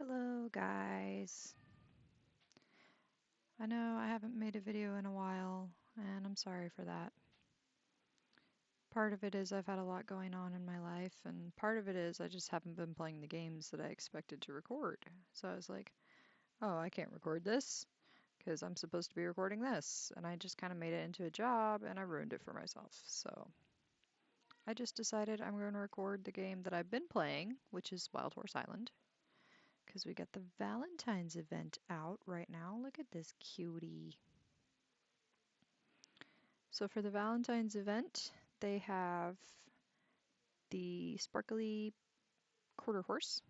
Hello guys. I know I haven't made a video in a while and I'm sorry for that. Part of it is I've had a lot going on in my life and part of it is I just haven't been playing the games that I expected to record. So I was like, oh, I can't record this because I'm supposed to be recording this, and I just kind of made it into a job and I ruined it for myself. So I just decided I'm going to record the game that I've been playing, which is Wild Horse Island, because we got the Valentine's event out right now. Look at this cutie. So for the Valentine's event, they have the sparkly quarter horse,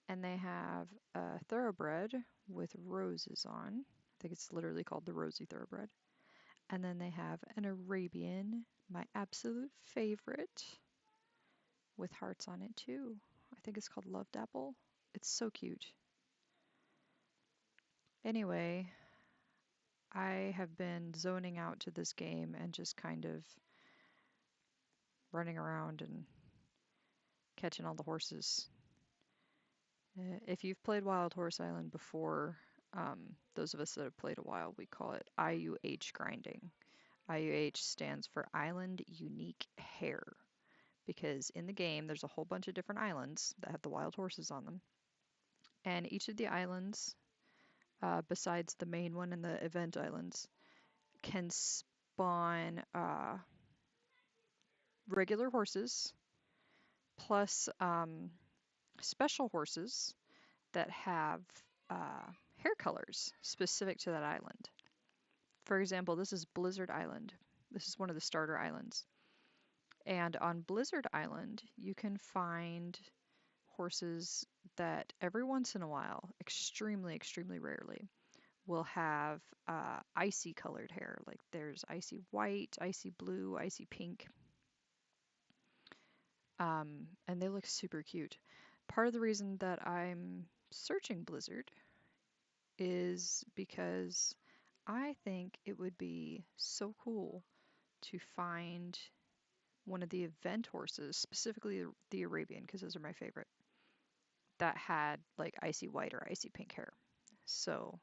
and they have a thoroughbred with roses on. I think it's literally called the Rosy Thoroughbred. And then they have an Arabian, my absolute favorite, with hearts on it too. I think it's called Loved Apple. It's so cute. Anyway, I have been zoning out to this game and just kind of running around and catching all the horses. If you've played Wild Horse Island before, those of us that have played a while, we call it IUH grinding. IUH stands for Island Unique Hair, because in the game there's a whole bunch of different islands that have the wild horses on them. And each of the islands, besides the main one and the event islands, can spawn regular horses plus special horses that have hair colors specific to that island. For example, this is Blizzard Island. This is one of the starter islands. And on Blizzard Island, you can find horses that every once in a while, extremely, extremely rarely, will have icy colored hair. Like there's icy white, icy blue, icy pink. And they look super cute. Part of the reason that I'm searching Blizzard is because I think it would be so cool to find one of the event horses, specifically the Arabian, because those are my favorite, that had like icy white or icy pink hair. So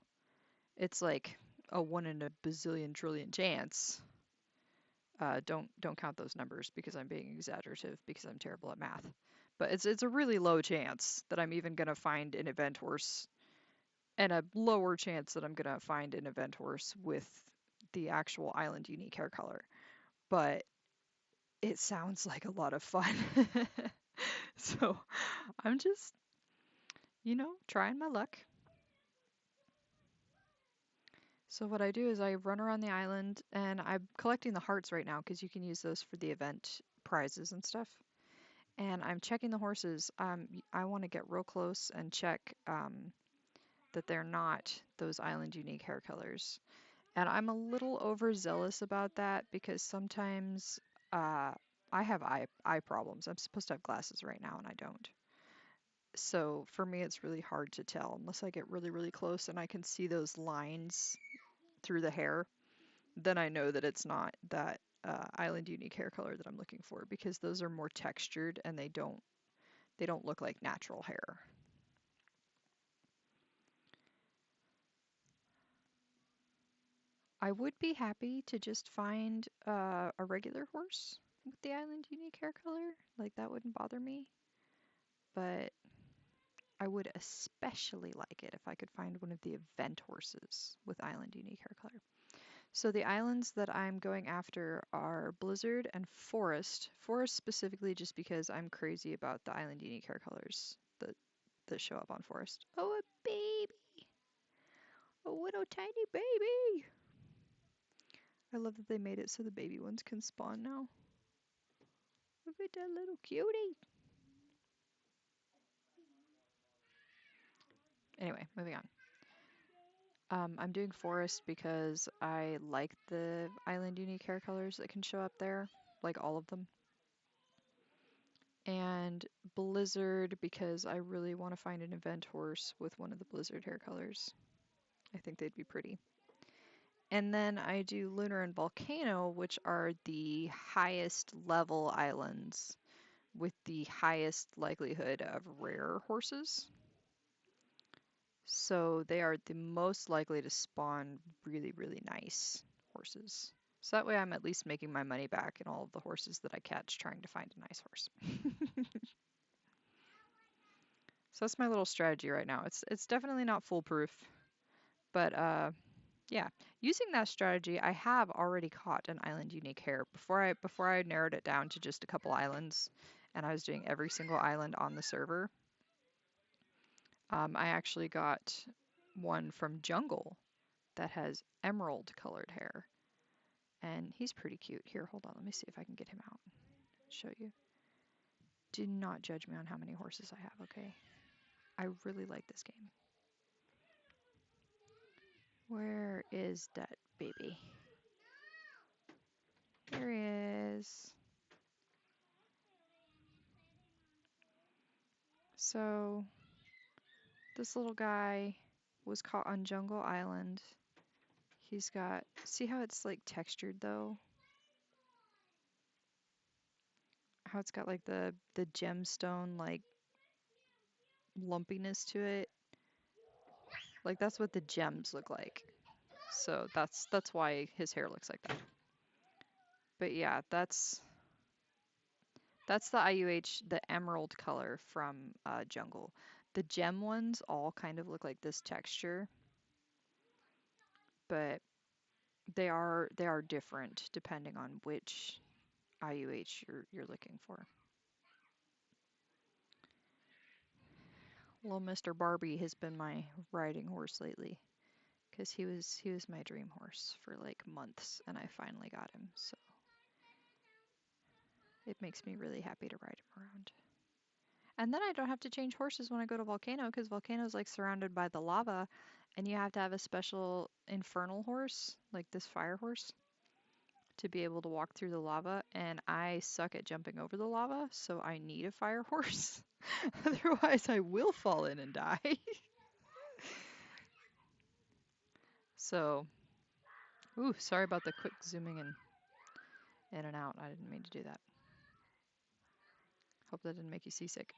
it's like a 1 in a bazillion trillion chance. Don't count those numbers because I'm being exaggerative because I'm terrible at math. But it's a really low chance that I'm even gonna find an event horse, and a lower chance that I'm gonna find an event horse with the actual island unique hair color. But it sounds like a lot of fun. So I'm just, trying my luck. So what I do is I run around the island and I'm collecting the hearts right now because you can use those for the event prizes and stuff. And I'm checking the horses. I want to get real close and check that they're not those island unique hair colors. And I'm a little overzealous about that because sometimes I have eye problems. I'm supposed to have glasses right now and I don't. So for me, it's really hard to tell unless I get really, really close and I can see those lines through the hair. Then I know that it's not that island unique hair color that I'm looking for, because those are more textured and they don't look like natural hair. I would be happy to just find a regular horse with the island unique hair color. Like that wouldn't bother me, but I would especially like it if I could find one of the event horses with island unique hair color. So the islands that I'm going after are Blizzard and Forest. Forest specifically just because I'm crazy about the island unique hair colors that show up on Forest. Oh, a baby! A little tiny baby! I love that they made it so the baby ones can spawn now. Look at that little cutie! Anyway, moving on. I'm doing Forest because I like the island unique hair colors that can show up there, like all of them. And Blizzard because I really want to find an event horse with one of the Blizzard hair colors. I think they'd be pretty. And then I do Lunar and Volcano, which are the highest level islands with the highest likelihood of rare horses. So they are the most likely to spawn really, really nice horses. So that way I'm at least making my money back in all of the horses that I catch trying to find a nice horse. So that's my little strategy right now. It's definitely not foolproof, but yeah, using that strategy, I have already caught an island unique hare before I narrowed it down to just a couple islands, and I was doing every single island on the server. I actually got one from Jungle that has emerald colored hair, and he's pretty cute. Here, hold on, let me see if I can get him out. Show you. Do not judge me on how many horses I have, okay? I really like this game. Where is that baby? Here he is. So, this little guy was caught on Jungle Island. He's got, see how it's like textured though? How it's got like the gemstone like lumpiness to it. Like that's what the gems look like. So that's why his hair looks like that. But yeah, that's the IUH, the emerald color from Jungle. The gem ones all kind of look like this texture, but they are different depending on which IUH you're looking for. Little Mr. Barbie has been my riding horse lately because he was my dream horse for like months and I finally got him. So it makes me really happy to ride him around. And then I don't have to change horses when I go to Volcano because Volcano is like surrounded by the lava and you have to have a special infernal horse, like this fire horse, to be able to walk through the lava. And I suck at jumping over the lava, so I need a fire horse. Otherwise, I will fall in and die. So, ooh, sorry about the quick zooming in and out. I didn't mean to do that. Hope that didn't make you seasick.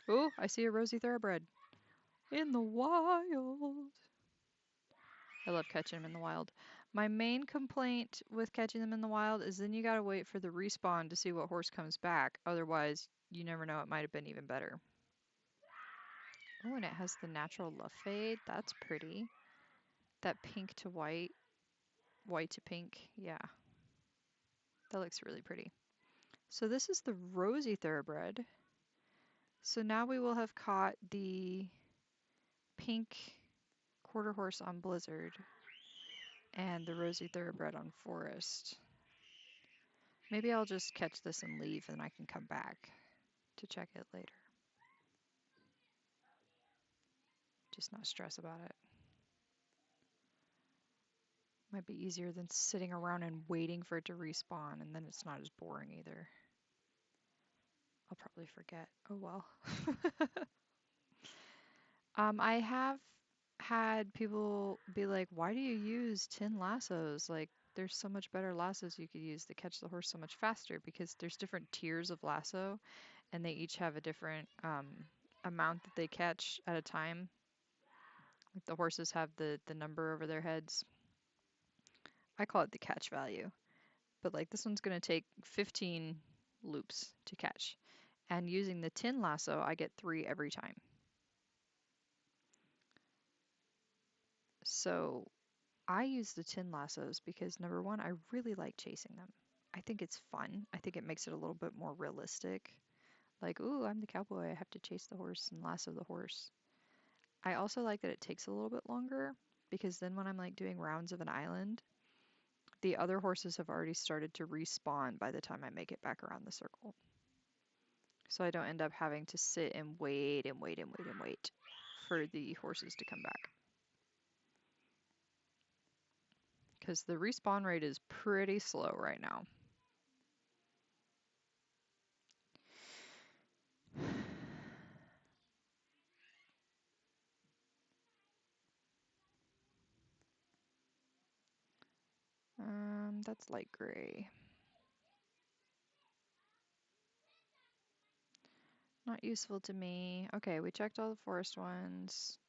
Ooh, I see a rosy thoroughbred in the wild. I love catching them in the wild. My main complaint with catching them in the wild is then you gotta wait for the respawn to see what horse comes back. Otherwise, you never know, it might have been even better. Oh, and it has the natural love fade. That's pretty. That pink to white, white to pink. Yeah, that looks really pretty. So this is the rosy thoroughbred. So now we will have caught the pink quarter horse on Blizzard and the rosy thoroughbred on Forest. Maybe I'll just catch this and leave and I can come back to check it later. Just not stress about it. Might be easier than sitting around and waiting for it to respawn, and then it's not as boring either. I'll probably forget. Oh well. I have had people be like, why do you use tin lassos? Like, there's so much better lassos you could use to catch the horse so much faster because there's different tiers of lasso and they each have a different amount that they catch at a time. Like the horses have the number over their heads. I call it the catch value. But like this one's going to take 15 loops to catch. And using the tin lasso, I get 3 every time. So I use the tin lassos because number one, I really like chasing them. I think it's fun. I think it makes it a little bit more realistic. Like, ooh, I'm the cowboy. I have to chase the horse and lasso the horse. I also like that it takes a little bit longer because then when I'm like doing rounds of an island, the other horses have already started to respawn by the time I make it back around the circle. So I don't end up having to sit and wait and wait and wait and wait for the horses to come back. Because the respawn rate is pretty slow right now. That's light gray. Not useful to me. Okay, we checked all the forest ones.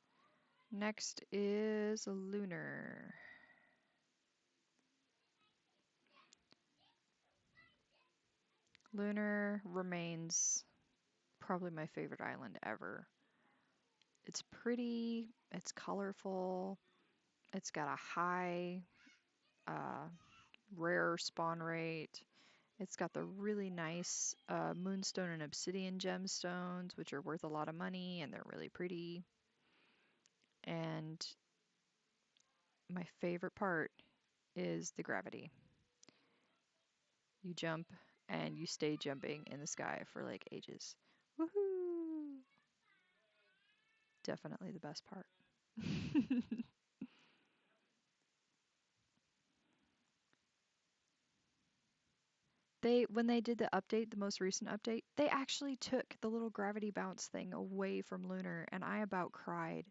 Next is Lunar. Lunar remains probably my favorite island ever. It's pretty, it's colorful, it's got a high uh, rare spawn rate. It's got the really nice moonstone and obsidian gemstones, which are worth a lot of money and they're really pretty. And my favorite part is the gravity. You jump and you stay jumping in the sky for like ages. Woohoo! Definitely the best part. When they did the update, the most recent update, they actually took the little gravity bounce thing away from Lunar, and I about cried.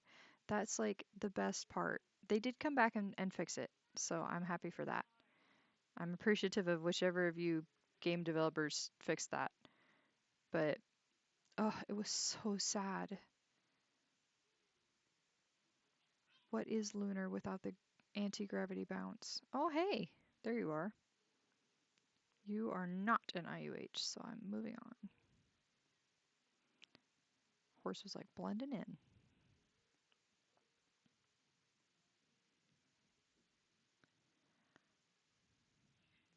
That's like the best part. They did come back and fix it, so I'm happy for that. I'm appreciative of whichever of you game developers fixed that. But oh, it was so sad. What is Lunar without the anti-gravity bounce? Oh, hey, there you are. You are not an IUH, so I'm moving on. Horse was like blending in.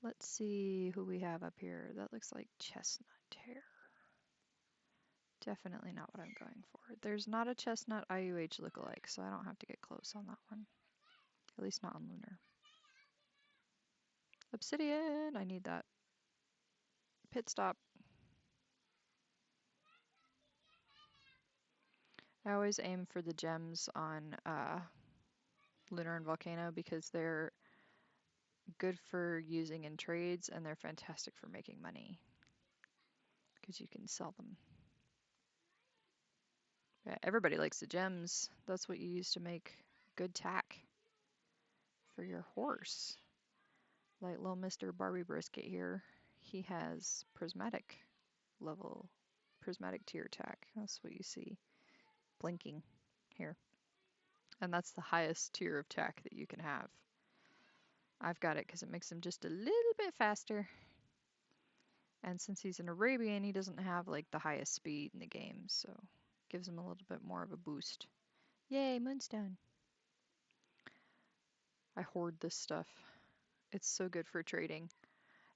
Let's see who we have up here. That looks like chestnut hair. Definitely not what I'm going for. There's not a chestnut IUH lookalike, so I don't have to get close on that one. At least not on Lunar. Obsidian! I need that. Pit stop. I always aim for the gems on Lunar and Volcano because they're good for using in trades and they're fantastic for making money because you can sell them. Yeah, everybody likes the gems. That's what you use to make good tack for your horse. Like little Mr. Barbie Brisket here, he has prismatic level, prismatic tier tack. That's what you see blinking here. And that's the highest tier of tack that you can have. I've got it because it makes him just a little bit faster. And since he's an Arabian, he doesn't have like the highest speed in the game, so gives him a little bit more of a boost. Yay, Moonstone. I hoard this stuff. It's so good for trading.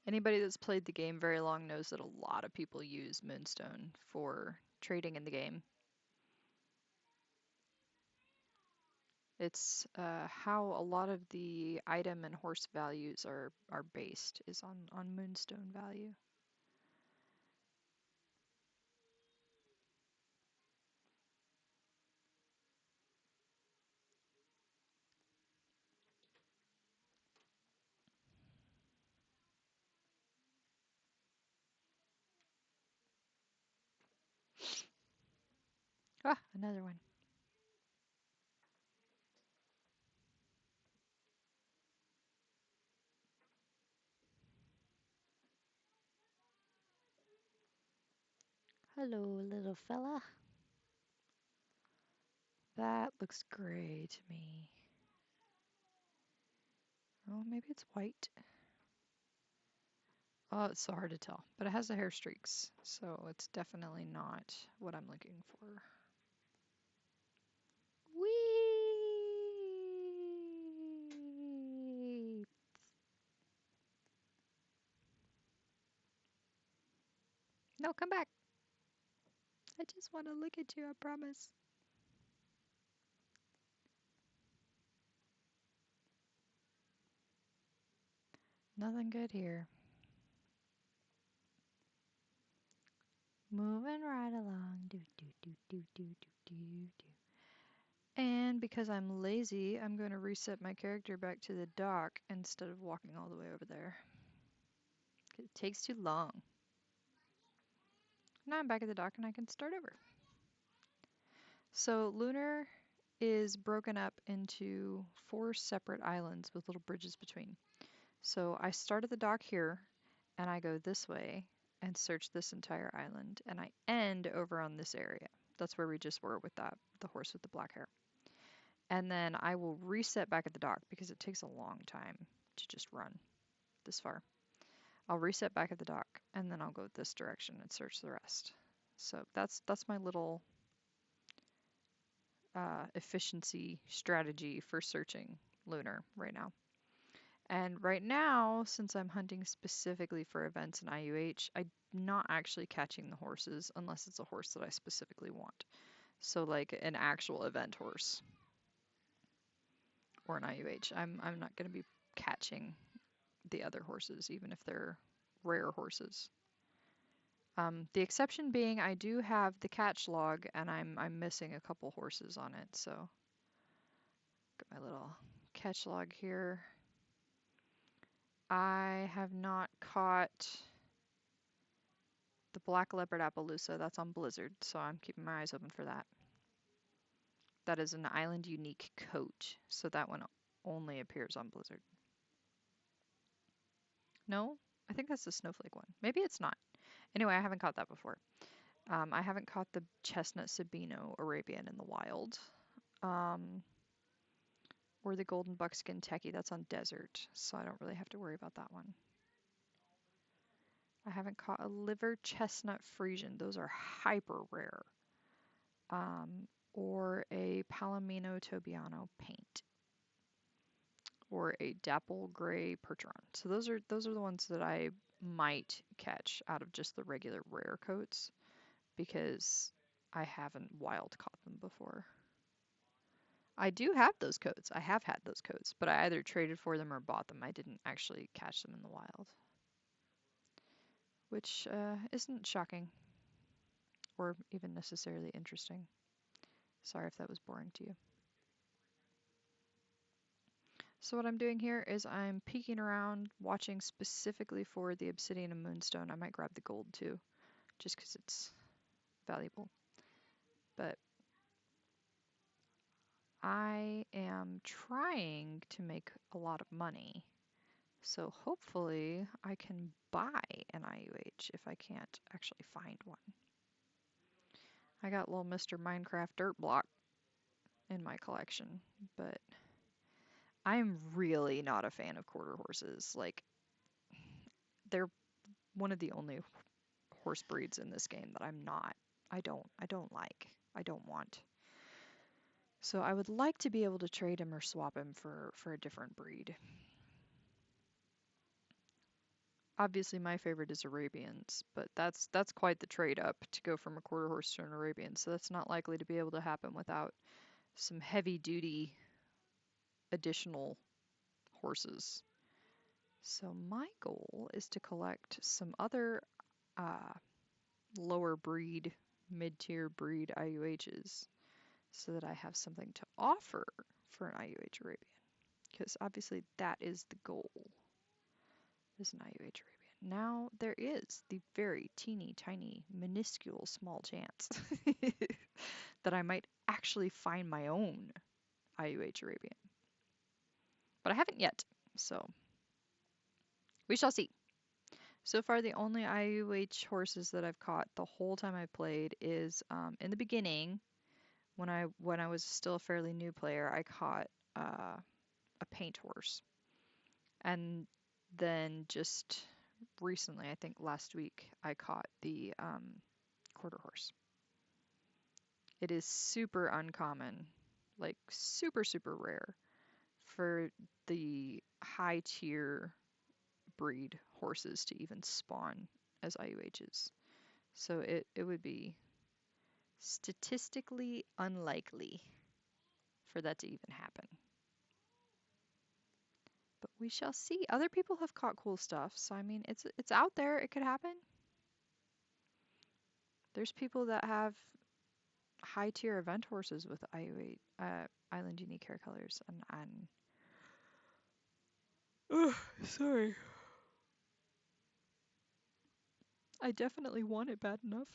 Anybody that's played the game very long knows that a lot of people use Moonstone for trading in the game. It's how a lot of the item and horse values are based, is on Moonstone value. Ah, another one. Hello, little fella. That looks gray to me. Oh, maybe it's white. Oh, it's so hard to tell. But it has the hair streaks, so it's definitely not what I'm looking for. Whee! No, come back. I just want to look at you, I promise. Nothing good here. Moving right along. Do, do, do, do, do, do, do, do. And because I'm lazy, I'm going to reset my character back to the dock instead of walking all the way over there. It takes too long. Now I'm back at the dock and I can start over. So Lunar is broken up into 4 separate islands with little bridges between. So I start at the dock here and I go this way and search this entire island and I end over on this area. That's where we just were with the horse with the black hair. And then I will reset back at the dock because it takes a long time to just run this far. I'll reset back at the dock and then I'll go this direction and search the rest. So that's my little efficiency strategy for searching lunar right now. And right now, since I'm hunting specifically for events in IUH, I'm not actually catching the horses unless it's a horse that I specifically want. So like an actual event horse or an IUH. I'm not going to be catching the other horses, even if they're rare horses. The exception being I do have the catch log and I'm missing a couple horses on it, so got my little catch log here. I have not caught the black leopard Appaloosa. That's on Blizzard, so I'm keeping my eyes open for that. That is an island unique coat, so that one only appears on Blizzard. No, I think that's the snowflake one. Maybe it's not. Anyway, I haven't caught that before. I haven't caught the chestnut Sabino Arabian in the wild. Or the golden buckskin techie. That's on desert, so I don't really have to worry about that one. I haven't caught a liver chestnut Frisian. Those are hyper rare. Or a Palomino Tobiano paint. Or a dapple gray percheron. So those are the ones that I might catch out of just the regular rare coats because I haven't wild caught them before. I do have those coats. I have had those coats, but I either traded for them or bought them. I didn't actually catch them in the wild, which isn't shocking or even necessarily interesting. Sorry if that was boring to you. So what I'm doing here is I'm peeking around, watching specifically for the obsidian and moonstone. I might grab the gold too, just because it's valuable. But I am trying to make a lot of money. So hopefully I can buy an IUH if I can't actually find one. I got little Mr. Minecraft dirt block in my collection, but I'm really not a fan of quarter horses. Like, they're one of the only horse breeds in this game that I don't like. I don't want. So I would like to be able to trade him or swap him for a different breed. Obviously my favorite is Arabians, but that's quite the trade up to go from a quarter horse to an Arabian, so that's not likely to be able to happen without some heavy duty additional horses. So my goal is to collect some other uh, lower breed, mid-tier breed IUHs so that I have something to offer for an IUH Arabian. Because obviously that is the goal, is an IUH Arabian. Now there is the very teeny tiny minuscule small chance that I might actually find my own IUH Arabian. But I haven't yet, so we shall see. So far, the only IUH horses that I've caught the whole time I've played is in the beginning, when I was still a fairly new player, I caught a paint horse, and then just recently, I think last week, I caught the quarter horse. It is super uncommon, like super rare for the high tier breed horses to even spawn as IUHs. So it would be statistically unlikely for that to even happen. But we shall see. Other people have caught cool stuff, so I mean it's out there, it could happen. There's people that have high tier event horses with IUH island unique hair colors and sorry. I definitely want it bad enough.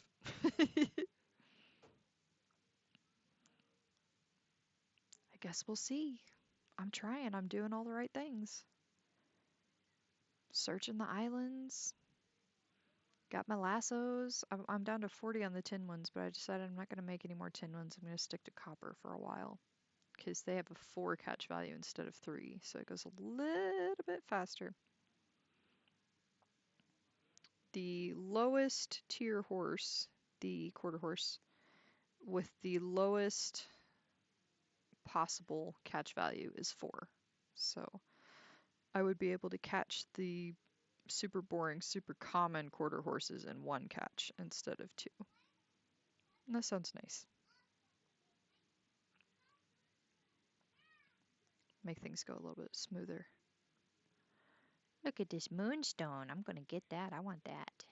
I guess we'll see. I'm trying. I'm doing all the right things. Searching the islands. Got my lassos. I'm down to 40 on the tin ones, but I decided I'm not going to make any more tin ones. I'm going to stick to copper for a while because they have a 4 catch value instead of 3, so it goes a little bit faster. The lowest tier horse, the quarter horse, with the lowest possible catch value is 4. So I would be able to catch the super boring, super common quarter horses in 1 catch instead of 2. And that sounds nice. Make things go a little bit smoother. Look at this moonstone. I'm gonna get that. I want that.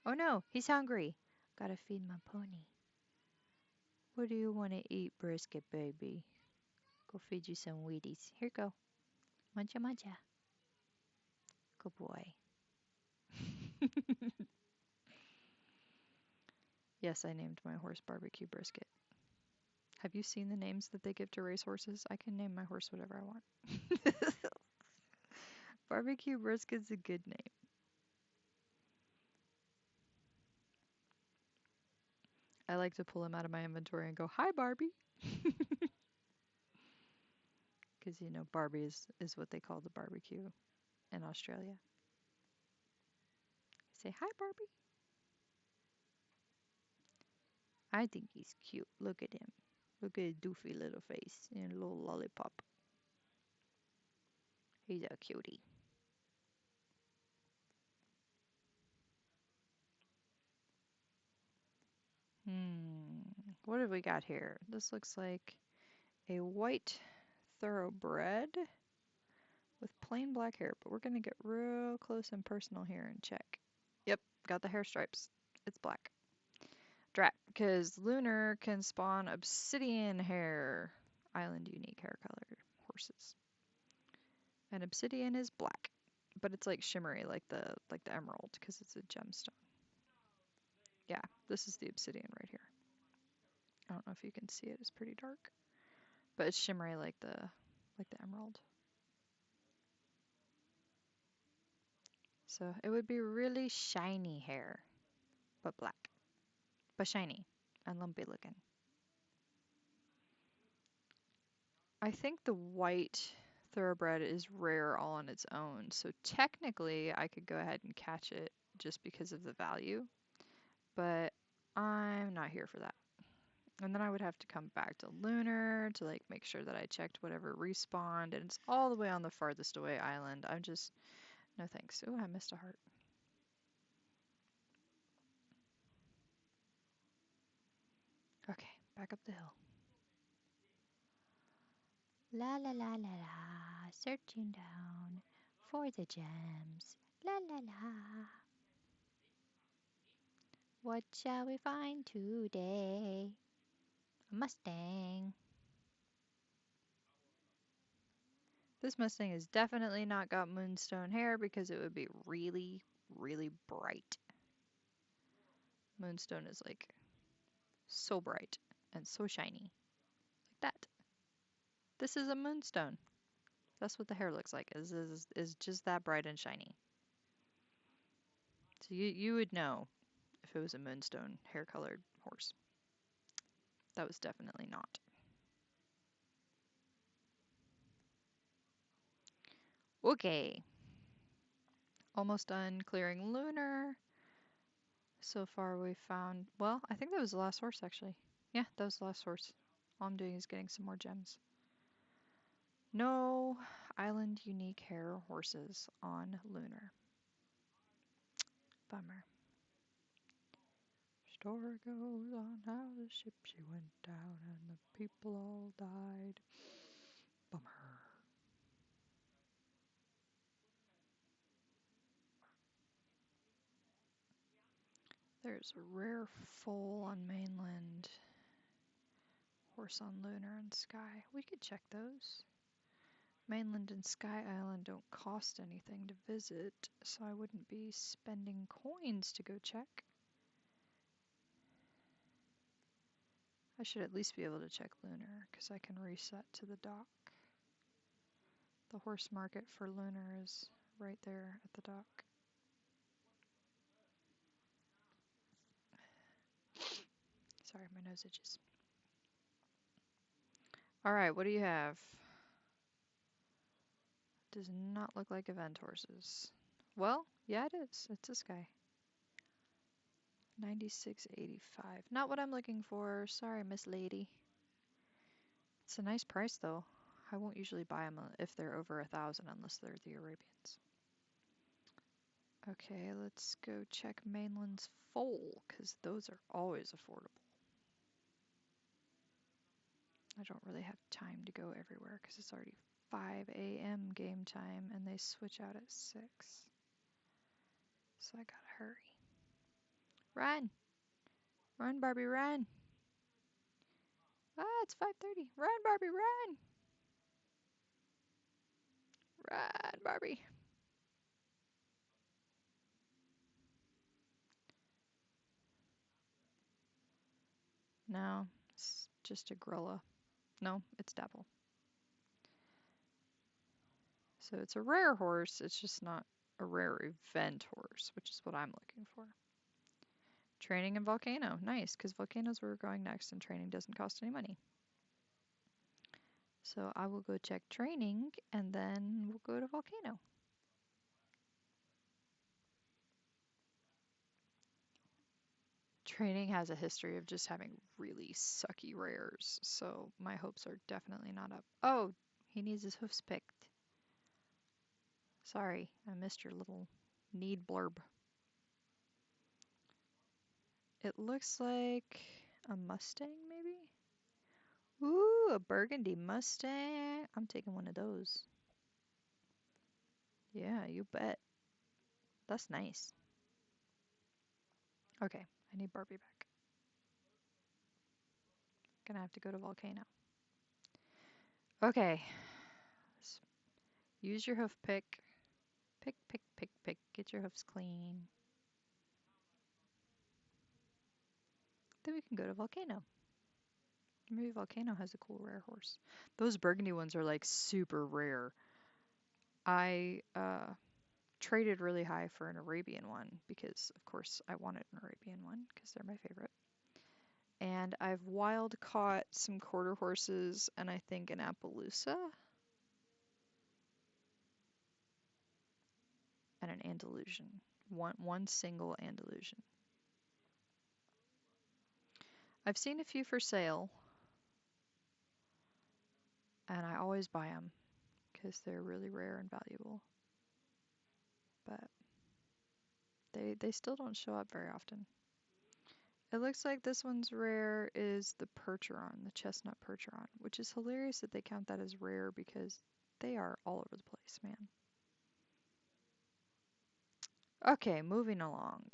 Oh no, he's hungry. Gotta feed my pony. What do you want to eat, brisket baby? Go feed you some Wheaties. Here you go. Muncha muncha. Good boy. Yes, I named my horse Barbecue Brisket. Have you seen the names that they give to racehorses? I can name my horse whatever I want. Barbecue Brisket's a good name. I like to pull him out of my inventory and go, "Hi, Barbie." Because, you know, Barbie is what they call the barbecue in Australia. Say, "Hi, Barbie." I think he's cute. Look at him. Look at his doofy little face and a little lollipop. He's a cutie. What have we got here? This looks like a white thoroughbred with plain black hair, but we're going to get real close and personal here and check. Yep, got the hair stripes. It's black. Drat, because Lunar can spawn obsidian hair, island unique hair colored horses. And obsidian is black, but it's like shimmery, like the emerald, because it's a gemstone. Yeah, this is the obsidian right here. I don't know if you can see it; it's pretty dark, but it's shimmery like the emerald. So it would be really shiny hair, but black, but shiny and lumpy looking. I think the white thoroughbred is rare all on its own, so technically I could go ahead and catch it just because of the value, but I'm not here for that. And then I would have to come back to Lunar to like make sure that I checked whatever respawned, and it's all the way on the farthest away island. I'm just, no thanks. Oh, I missed a heart. Okay, back up the hill. La la la la la. Searching down for the gems. La la la. What shall we find today? A Mustang. This Mustang has definitely not got moonstone hair because it would be really, really bright. Moonstone is like so bright and so shiny. Like that. This is a moonstone. That's what the hair looks like. Is just that bright and shiny. So you would know if it was a moonstone hair colored horse. That was definitely not. Okay. Almost done clearing Lunar. So far we found, well, I think that was the last horse actually. Yeah, that was the last horse. All I'm doing is getting some more gems. No island unique hair horses on Lunar. Bummer. Story goes on how the ship she went down and the people all died. Bummer. There's a rare foal on mainland, horse on Lunar and Sky. We could check those. Mainland and Sky Island don't cost anything to visit, so I wouldn't be spending coins to go check. I should at least be able to check Lunar, because I can reset to the dock. The horse market for Lunar is right there at the dock. Sorry, my nose itches. All right, what do you have? Does not look like event horses. Well, yeah, it is. It's this guy. 96.85. Not what I'm looking for. Sorry, Miss Lady. It's a nice price though. I won't usually buy them if they're over 1,000 unless they're the Arabians. Okay, let's go check Mainland's foal because those are always affordable. I don't really have time to go everywhere because it's already 5 a.m. game time and they switch out at 6. So I gotta hurry. Run! Run, Barbie, run! Ah, it's 5:30. Run, Barbie, run! Run, Barbie. No, it's just a gorilla. No, it's Dapple. So it's a rare horse, it's just not a rare event horse, which is what I'm looking for. Training and Volcano. Nice, because Volcano's where we're going next and training doesn't cost any money. So I will go check training and then we'll go to Volcano. Training has a history of just having really sucky rares, so my hopes are definitely not up. Oh, he needs his hoofs picked. Sorry, I missed your little need blurb. It looks like a Mustang, maybe? Ooh, a burgundy Mustang. I'm taking one of those. Yeah, you bet. That's nice. Okay, I need Barbie back. Gonna have to go to Volcano. Okay, use your hoof pick. Pick, pick, pick, pick. Get your hoofs clean. Then we can go to Volcano. Maybe Volcano has a cool rare horse. Those burgundy ones are like super rare. I traded really high for an Arabian one because, of course, I wanted an Arabian one because they're my favorite. And I've wild caught some quarter horses and I think an Appaloosa and an Andalusian. One single Andalusian. I've seen a few for sale and I always buy them because they're really rare and valuable. But they still don't show up very often. It looks like this one's rare is the Percheron, the chestnut Percheron, which is hilarious that they count that as rare because they are all over the place, man. Okay, moving along.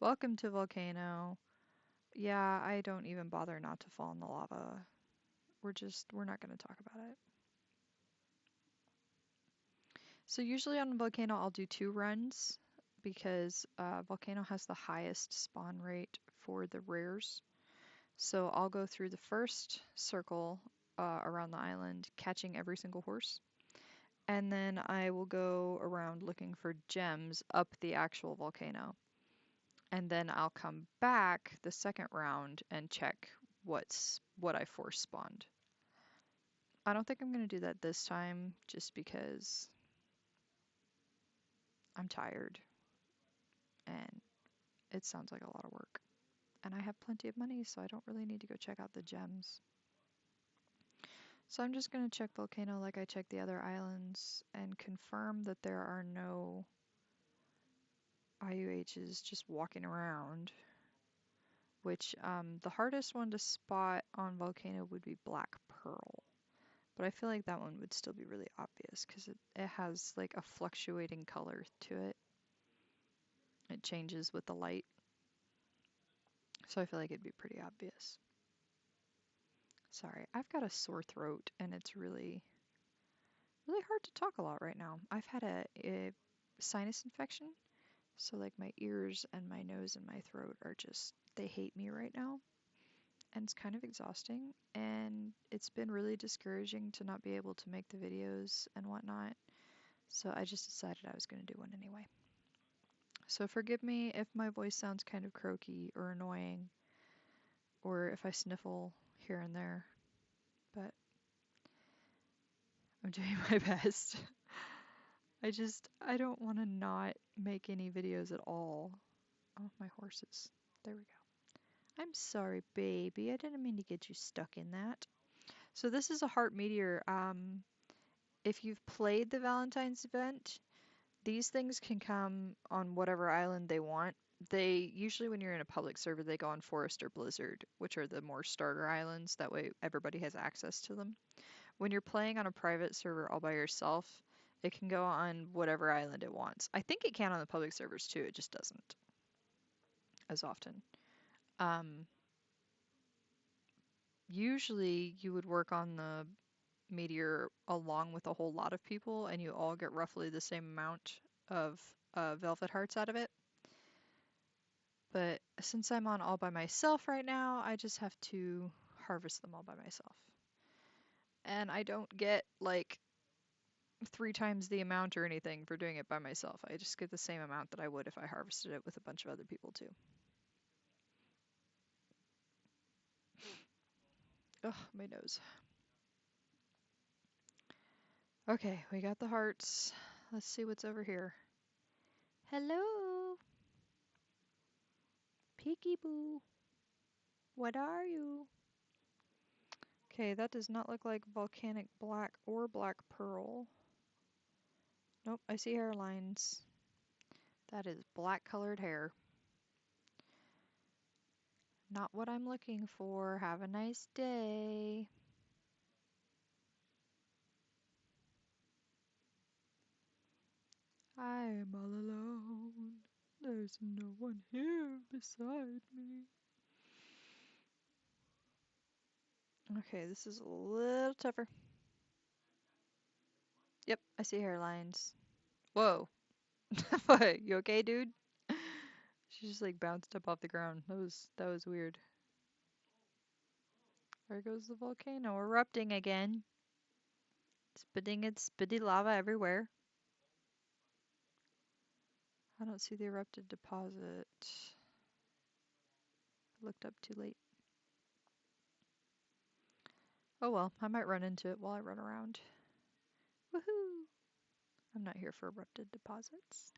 Welcome to Volcano. Yeah, I don't even bother not to fall in the lava. We're not going to talk about it. So usually on Volcano I'll do 2 runs because Volcano has the highest spawn rate for the rares. So I'll go through the first circle around the island, catching every single horse. And then I will go around looking for gems up the actual volcano. And then I'll come back the second round and check what I force spawned. I don't think I'm going to do that this time just because I'm tired and it sounds like a lot of work. And I have plenty of money, so I don't really need to go check out the gems. So I'm just going to check Volcano like I check the other islands and confirm that there are no IUHs just walking around. Which the hardest one to spot on Volcano would be Black Pearl. But I feel like that one would still be really obvious because it has like a fluctuating color to it. It changes with the light. So I feel like it'd be pretty obvious. Sorry, I've got a sore throat and it's really hard to talk a lot right now. I've had a sinus infection, so like my ears and my nose and my throat are just, they hate me right now. And it's kind of exhausting, and it's been really discouraging to not be able to make the videos and whatnot. So I just decided I was going to do one anyway. So forgive me if my voice sounds kind of croaky or annoying, or if I sniffle here and there. but I'm doing my best. I don't want to not make any videos at all. Oh, my horses. There we go. I'm sorry, baby. I didn't mean to get you stuck in that. So this is a heart meteor. If you've played the Valentine's event, these things can come on whatever island they want. They usually, when you're in a public server, they go on Forest or Blizzard, which are the more starter islands. That way, everybody has access to them. When you're playing on a private server all by yourself, it can go on whatever island it wants. I think it can on the public servers too, it just doesn't as often. Um, Usually, you would work on the meteor along with a whole lot of people, and you all get roughly the same amount of velvet hearts out of it. But since I'm on all by myself right now, I just have to harvest them all by myself. And I don't get like 3 times the amount or anything for doing it by myself. I just get the same amount that I would if I harvested it with a bunch of other people too. Ugh, my nose. Okay, we got the hearts. Let's see what's over here. Hello, Peekaboo. What are you? Okay, that does not look like volcanic black or black pearl. Nope, I see hairlines. That is black colored hair. Not what I'm looking for. Have a nice day. I am all alone. There's no one here beside me. Okay, this is a little tougher. Yep, I see hairlines. Whoa. What? You okay, dude? She just like bounced up off the ground. That was weird. There goes the volcano erupting again. Spitting its spitty lava everywhere. I don't see the erupted deposit. I looked up too late. Oh well, I might run into it while I run around. Woohoo! I'm not here for erupted deposits.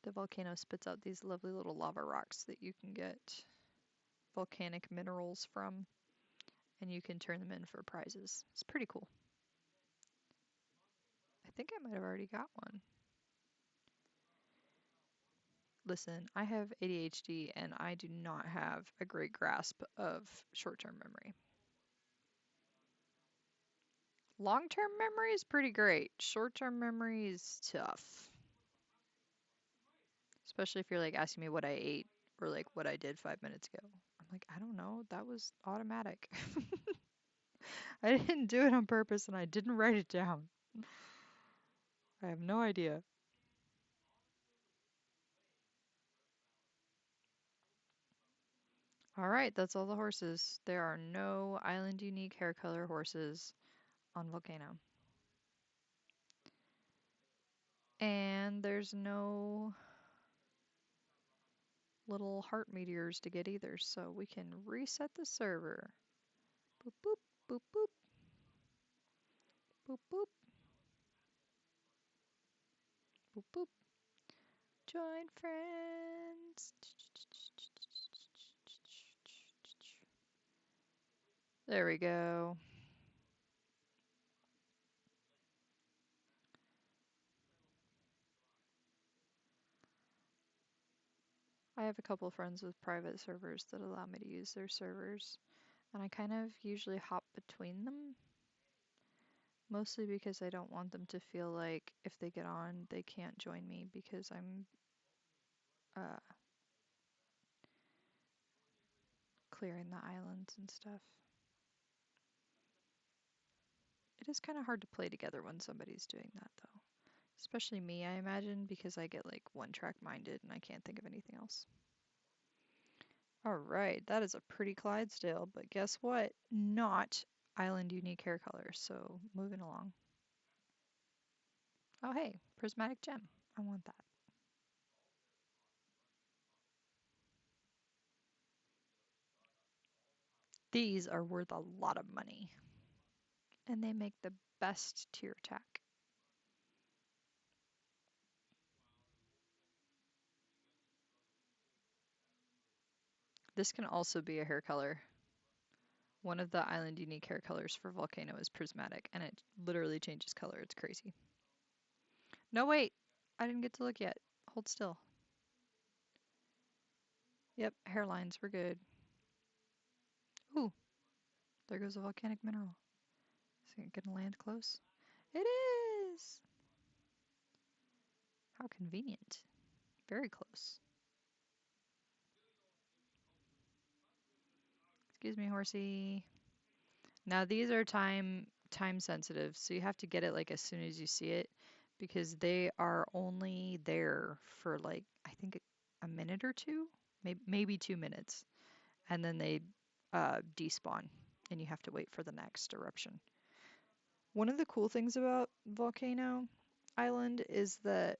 The volcano spits out these lovely little lava rocks that you can get volcanic minerals from, and you can turn them in for prizes. It's pretty cool. I think I might have already got one. Listen, I have ADHD and I do not have a great grasp of short-term memory. Long-term memory is pretty great. Short-term memory is tough. Especially if you're like asking me what I ate or like what I did 5 minutes ago. I'm like, I don't know. That was automatic. I didn't do it on purpose and I didn't write it down. I have no idea. Alright, that's all the horses. There are no island unique hair color horses on Volcano. And there's no little heart meteors to get either, so we can reset the server. Boop boop, boop boop, boop boop, boop boop. Join friends. There we go. I have a couple friends with private servers that allow me to use their servers, and I kind of usually hop between them, mostly because I don't want them to feel like if they get on, they can't join me because I'm uh, clearing the islands and stuff. It is kind of hard to play together when somebody's doing that, though. Especially me, I imagine, because I get like one-track minded and I can't think of anything else. Alright, that is a pretty Clydesdale, but guess what? Not island unique hair color, so moving along. Oh hey, prismatic gem. I want that. These are worth a lot of money, and they make the best tear tack. This can also be a hair color. One of the island unique hair colors for Volcano is prismatic, and it literally changes color. It's crazy. No, wait. I didn't get to look yet. Hold still. Yep, hairlines. We're good. Ooh, there goes a volcanic mineral. Is it gonna land close? It is! How convenient. Very close. Excuse me, horsey. Now these are time sensitive, so you have to get it like as soon as you see it because they are only there for like I think a minute or two, maybe 2 minutes, and then they despawn, and you have to wait for the next eruption. One of the cool things about Volcano Island is that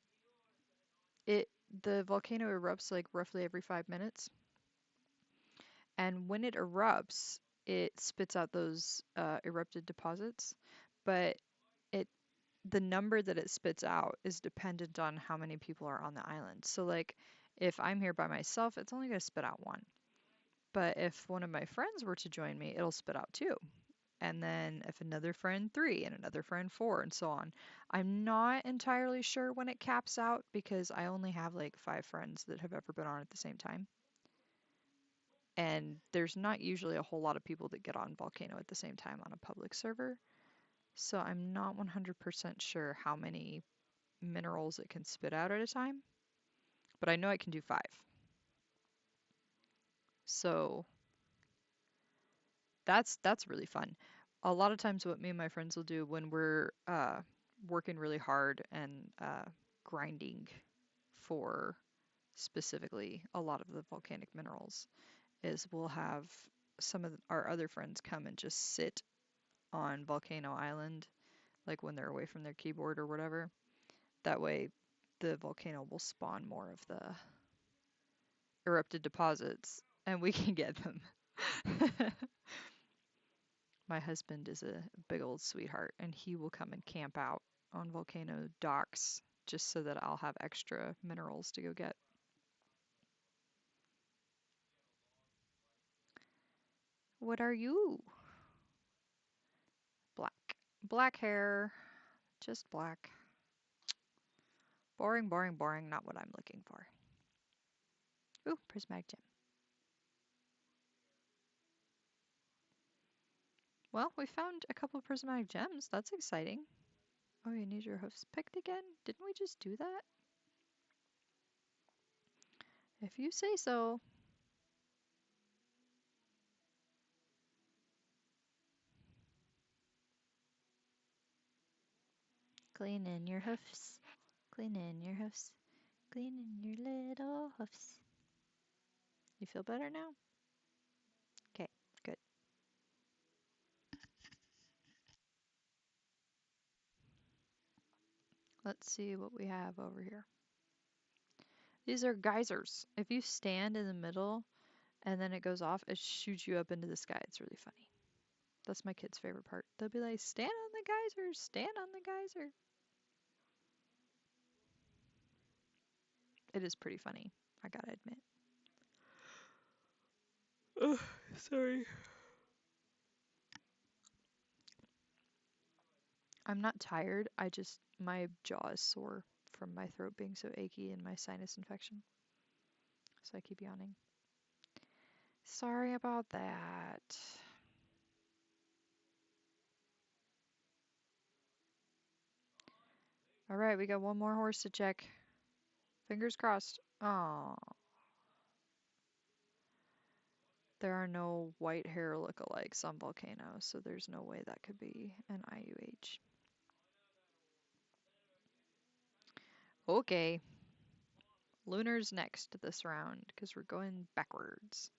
it the volcano erupts like roughly every 5 minutes, and when it erupts, it spits out those erupted deposits, but it the number that it spits out is dependent on how many people are on the island. So like if I'm here by myself, it's only going to spit out one. But if one of my friends were to join me, it'll spit out two. And then if another friend, three, and another friend, four, and so on. I'm not entirely sure when it caps out because I only have like 5 friends that have ever been on at the same time. And there's not usually a whole lot of people that get on Volcano at the same time on a public server. So I'm not 100% sure how many minerals it can spit out at a time, but I know it can do 5. So that's really fun. A lot of times what me and my friends will do when we're working really hard and grinding for specifically a lot of the volcanic minerals is we'll have some of our other friends come and just sit on Volcano Island, like when they're away from their keyboard or whatever. That way, the volcano will spawn more of the erupted deposits and we can get them. My husband is a big old sweetheart and he will come and camp out on volcano docks just so that I'll have extra minerals to go get. What are you? Black. Black hair. Just black. Boring, boring, boring. Not what I'm looking for. Ooh, prismatic gem. Well, we found a couple of prismatic gems. That's exciting. Oh, you need your hoofs picked again? Didn't we just do that? If you say so. Cleaning your hoofs. Cleaning your hoofs. Cleaning your little hoofs. You feel better now? Okay, good. Let's see what we have over here. These are geysers. If you stand in the middle and then it goes off, it shoots you up into the sky. It's really funny. That's my kid's favorite part. They'll be like, stand on the geyser, stand on the geyser. It is pretty funny, I gotta admit. Ugh, sorry. I'm not tired. My jaw is sore from my throat being so achy and my sinus infection. So I keep yawning. Sorry about that. All right, we got one more horse to check. Fingers crossed. Oh, there are no white hair lookalikes on Volcano, so there's no way that could be an IUH. Okay, Lunar's next this round because we're going backwards.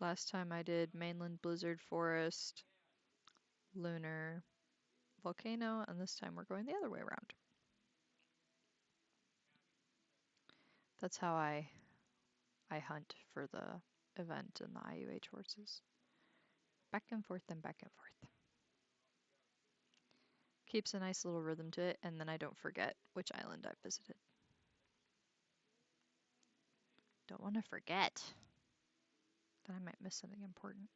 Last time I did mainland blizzard forest, lunar, volcano, and this time we're going the other way around. That's how I hunt for the event in the IUH horses. Back and forth and back and forth. Keeps a nice little rhythm to it, and then I don't forget which island I visited. Don't want to forget. Then I might miss something important.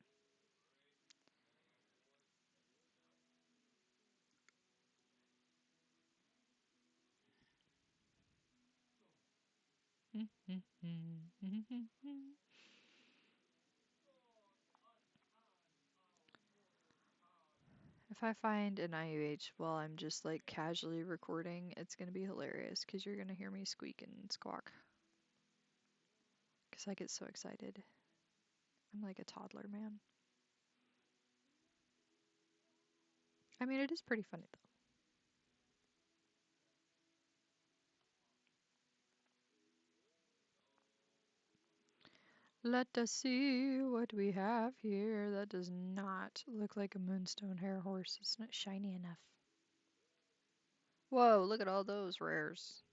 If I find an IUH while I'm just like casually recording, it's gonna be hilarious because you're gonna hear me squeak and squawk. Because I get so excited. I'm like a toddler, man. I mean, it is pretty funny though. Let us see what we have here. That does not look like a moonstone hair horse. It's not shiny enough. Whoa, look at all those rares.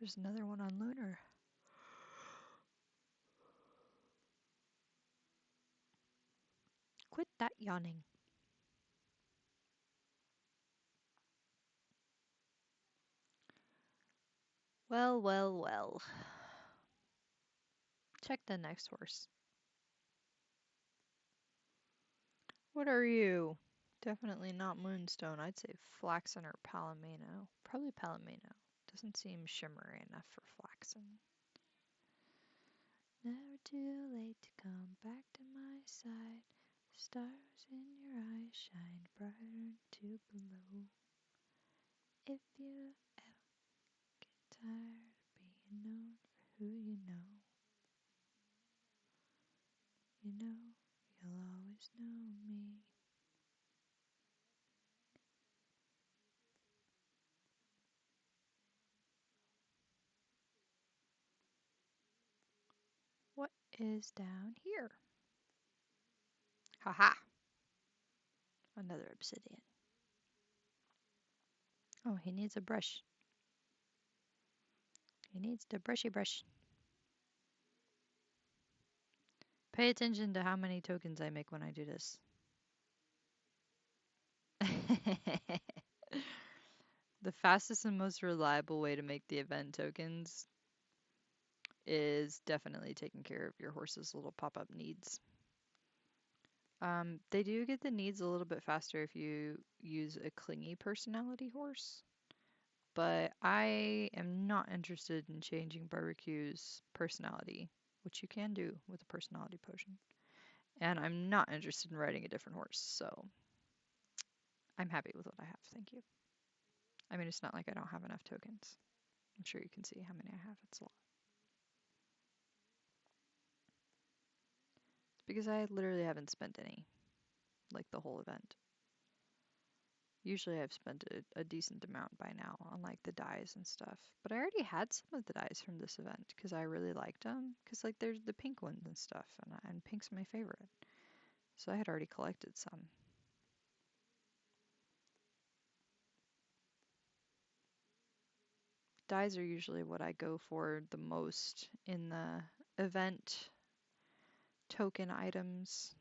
There's another one on Lunar. Quit that yawning. Well, well, well. Check the next horse. What are you? Definitely not moonstone. I'd say flaxen or palomino. Probably palomino. Doesn't seem shimmery enough for flaxen. Never too late to come back to my side. Stars in your eyes shine brighter to below. If you ever get tired of being known for who you know, you'll always know me. What is down here? Haha! Another obsidian. Oh, he needs a brush. He needs the brushy brush. Pay attention to how many tokens I make when I do this. The fastest and most reliable way to make the event tokens is definitely taking care of your horse's little pop-up needs. They do get the needs a little bit faster if you use a clingy personality horse, but I am not interested in changing Barbecue's personality, which you can do with a personality potion. And I'm not interested in riding a different horse, so I'm happy with what I have, thank you. I mean, it's not like I don't have enough tokens. I'm sure you can see how many I have, it's a lot. It's because I literally haven't spent any, like the whole event. Usually I've spent a decent amount by now on like the dyes and stuff. But I already had some of the dyes from this event because I really liked them. Because like there's the pink ones and stuff, and pink's my favorite. So I had already collected some. Dyes are usually what I go for the most in the event token items.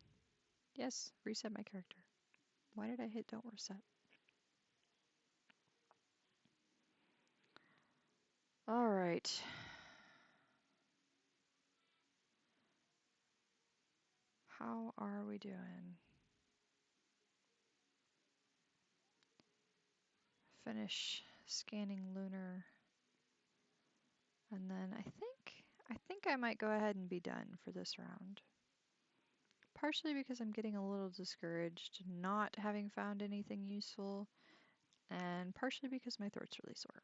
Yes, reset my character. Why did I hit don't reset? All right. How are we doing? Finish scanning Lunar. And then I think I might go ahead and be done for this round. Partially because I'm getting a little discouraged not having found anything useful, and partially because my throat's really sore.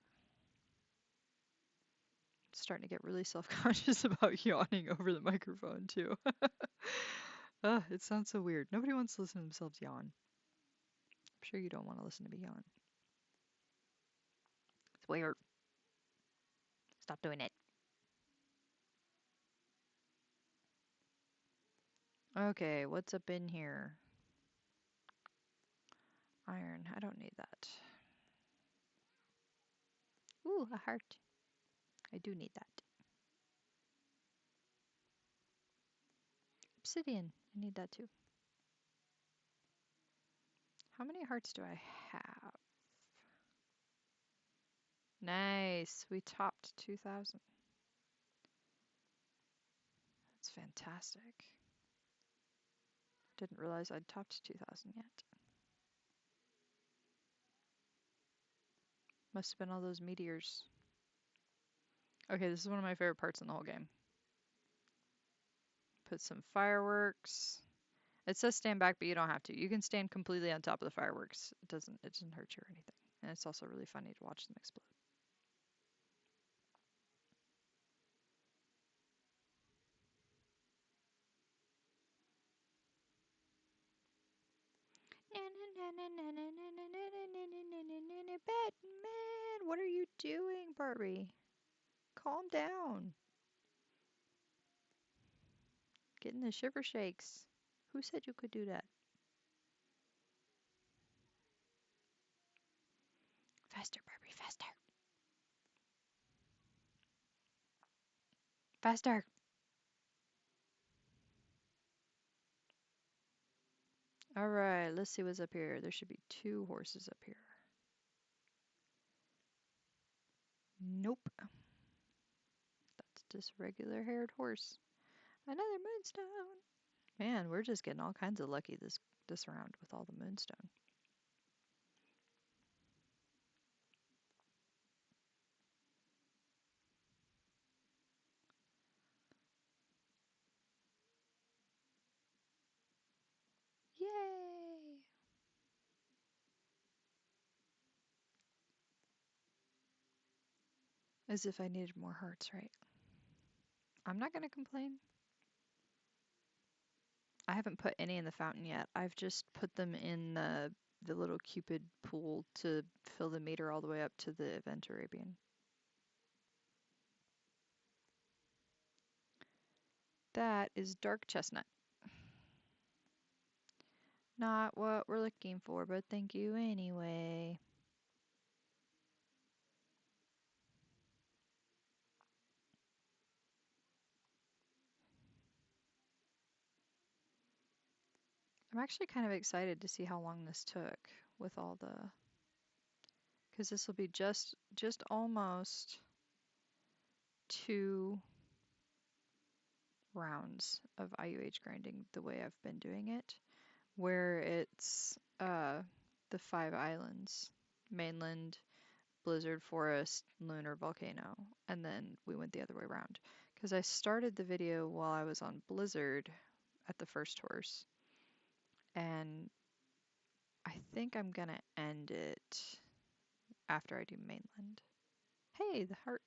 Starting to get really self-conscious about yawning over the microphone too. It sounds so weird. Nobody wants to listen to themselves yawn. I'm sure you don't want to listen to me yawn. It's weird. Stop doing it. Okay, what's up in here? Iron, I don't need that. Ooh, a heart. I do need that. obsidian. I need that too. How many hearts do I have? Nice. We topped 2,000. That's fantastic. Didn't realize I'd topped 2,000 yet. Must have been all those meteors. Okay, this is one of my favorite parts in the whole game. Put some fireworks. It says stand back, but you don't have to. You can stand completely on top of the fireworks. It doesn't hurt you or anything. And it's also really funny to watch them explode. Batman, what are you doing, Barbie? Calm down. Getting the shiver shakes. Who said you could do that? Faster, Barbie, faster. Faster. All right, let's see what's up here. There should be 2 horses up here. Nope. That's just regular haired horse. Another moonstone. Man, we're just getting all kinds of lucky this round with all the moonstone. Yay! As if I needed more hearts, right? I'm not gonna complain. I haven't put any in the fountain yet. I've just put them in the little Cupid pool to fill the meter all the way up to the Event Arabian. That is dark chestnut. Not what we're looking for, but thank you anyway. I'm actually kind of excited to see how long this took with all the, because this will be just almost 2 rounds of IUH grinding the way I've been doing it, where it's the 5 islands, mainland, blizzard, forest, lunar, volcano, and then we went the other way around. Because I started the video while I was on blizzard at the first horse, and I think I'm gonna end it after I do mainland. Hey, the heart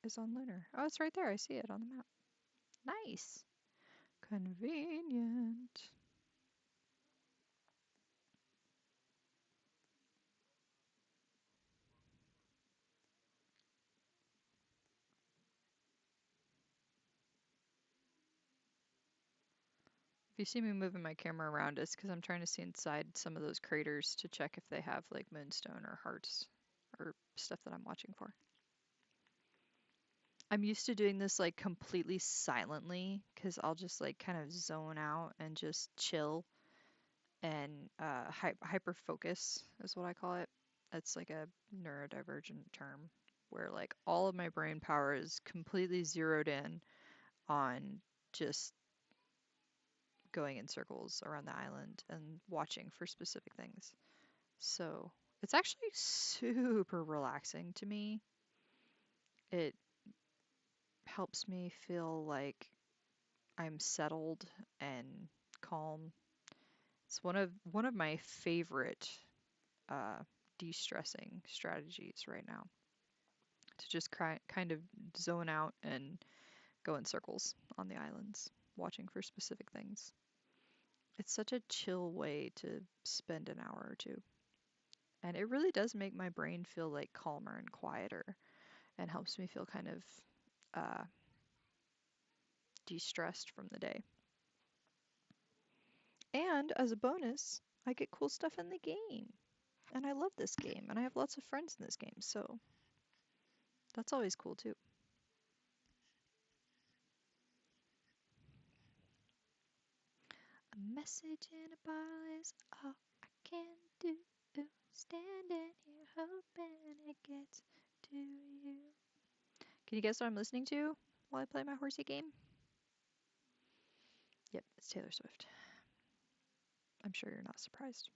is on lunar. Oh, it's right there. I see it on the map. Nice. Convenient. If you see me moving my camera around, it's because I'm trying to see inside some of those craters to check if they have like moonstone or hearts or stuff that I'm watching for. I'm used to doing this like completely silently because I'll just like kind of zone out and just chill and hyper focus is what I call it. It's like a neurodivergent term where like all of my brain power is completely zeroed in on just going in circles around the island and watching for specific things. So it's actually super relaxing to me. It helps me feel like I'm settled and calm. It's one of my favorite uh, de-stressing strategies right now. To just kind of zone out and go in circles on the islands, watching for specific things. It's such a chill way to spend an hour or two. And it really does make my brain feel like calmer and quieter and helps me feel kind of uh, de stressed from the day. And as a bonus, I get cool stuff in the game. And I love this game, and I have lots of friends in this game, so that's always cool too. Message in a bottle is all I can do. Standing here hoping it gets to you. Can you guess what I'm listening to while I play my horsey game? Yep, it's Taylor Swift. I'm sure you're not surprised.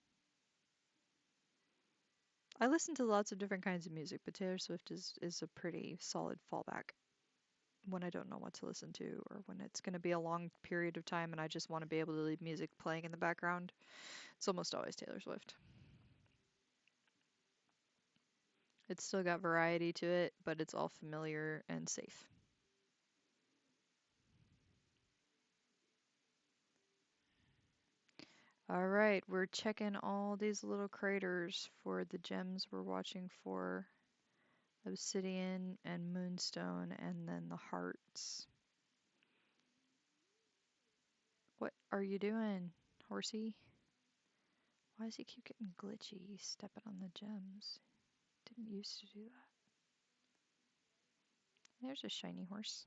I listen to lots of different kinds of music, but Taylor Swift is a pretty solid fallback when I don't know what to listen to or when it's going to be a long period of time and I just want to be able to leave music playing in the background. It's almost always Taylor Swift. It's still got variety to it, but it's all familiar and safe. All right, we're checking all these little craters for the gems we're watching for. Obsidian and moonstone and then the hearts. What are you doing, horsey? Why does he keep getting glitchy? He's stepping on the gems. Didn't used to do that. There's a shiny horse.